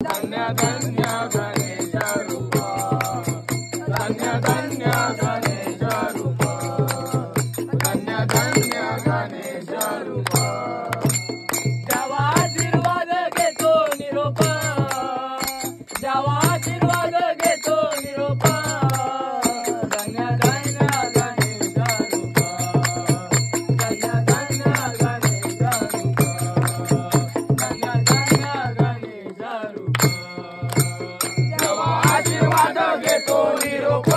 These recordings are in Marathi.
धन्य धन्य गणेश रूप, धन्य धन्य गणेश रूप, धन्य धन्य गणेश रूप. देवा आशीर्वाद घेतो निरोप, देवा आशीर्वाद घेतो निरोप. धन्य धन्य गणेश रूप, धन्य धन्य गणेश रूप, धन्य धन्य गणेश रूप. देवा आशीर्वाद घेतो निरोप,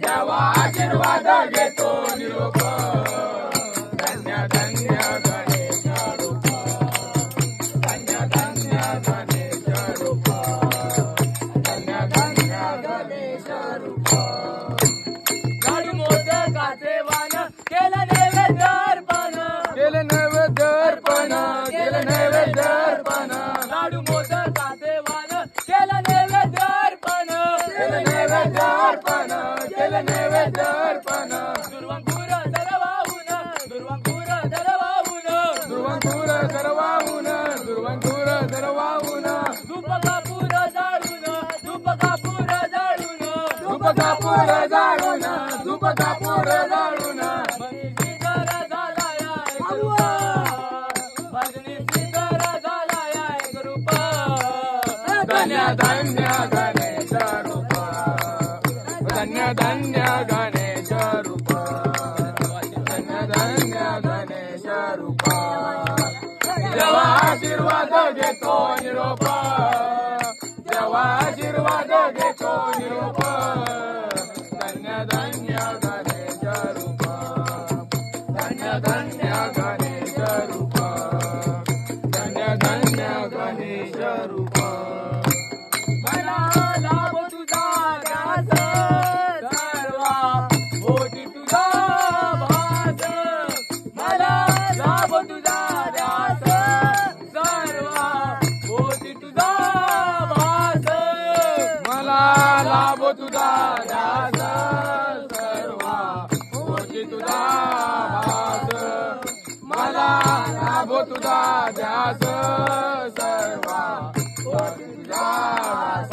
देवा आशीर्वाद घेतो निरोप. धन्य धन्य गणेश रूप, धन्य धन्य गणेश रूप, धन्य धन्य गणेश रूप. लाडू मोदकाचे वाण केलं नैवेद्य अर्पण, केलं नैवेद्य अर्पण, केलं नैवेद्य अर्पण, लाडू मोदकाचे वाण केलं नैवेद्य अर्पण. केलं नैवेद्य अर्पण, केलं नैवेद्य अर्पण. दुर्वांकुर दरवाहून, दुर्वांकुर दरवाहून, दुर्वांकुर दरवाहून, दुर्वांकुर दरवाहून. धूप कापूर जाळून, धूप कापूर जाळून, धूप कापूर जाळून, धूप कापूर जाळून. भजनी जरा झाला या एक रूप, भजनी जरा झाला या एक रूप. धन्य धन्य गणेश रूप, धन्य धन्य गणेश रूप, धन्य धन्य गणेश रूप. देवा आशीर्वाद घेतो निरोप, देवा आशीर्वाद घेतो निरोप. धन्य धन्य गणेश रूप, धन्य धन्य गणेश रूप, धन्य धन्य गणेश रूप. मला लाभ तुझा ध्यास, सर्वा होती तुझा भास. मला लाभ तुझा ध्यास, सर्वा होती तुझा भास. मला लाभ तुझा ध्यास, सर्वा होती तुझा भास. मला लाभ तुझा ध्यास, सर्वा होती तुझा भास.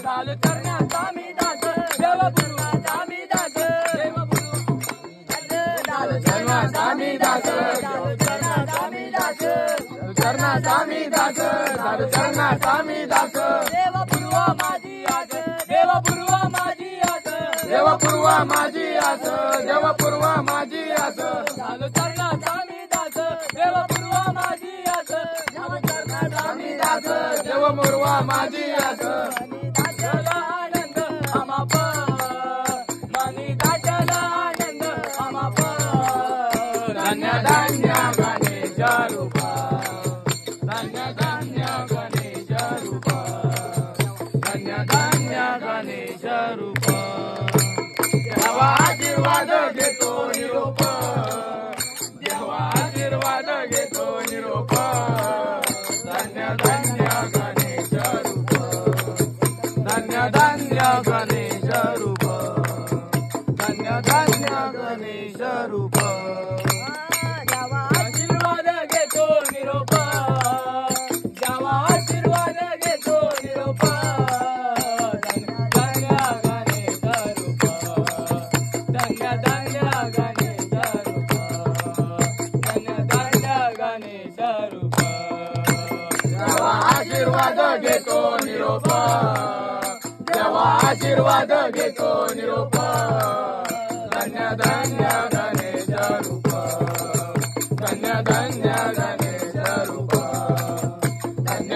चाल करण्याचा मी दास, देवगुरूचा मी दास, देवगुरू चाल चरणाचा मी दास, करण्याचा मी दास. चरणाचा मी दास, चरणाचा मी दास. देवपूर्वा माझी आस, देवपूर्वा माझी आस, देवपूर्वा माझी आस, देवपूर्वा माझी आस. चाल करण्याचा मी दास, देवपूर्वा माझी आस, चरणाचा मी दास, देवपूर्वा माझी आस. दाटला आनंद आमाप, मनी दाटला आनंद आमाप. धन्य धन्य गणेश रूप, धन्य धन्य गणेश रूप, धन्य धन्य गणेश रूप. देवा आशीर्वाद घेतो निरोप, देवा आशीर्वाद घेतो निरोप. धन्य धन्य गणेश रूप, धन्य धन्य गणेश रूप, धन्य धन्य गणेश रूप. देवा आशीर्वाद घेतो निरोप, देवा आशीर्वाद घेतो निरोप. धन्य गणेश रूप, धन्य धन्य गणेश रूप, धन्य धन्य गणेश रूप. देवा आशीर्वाद घेतो निरोप, देवा आशीर्वाद घेतो निरोप. धन्य धन्य गणेश रूप, धन्य धन्य गणेश रूप, धन्य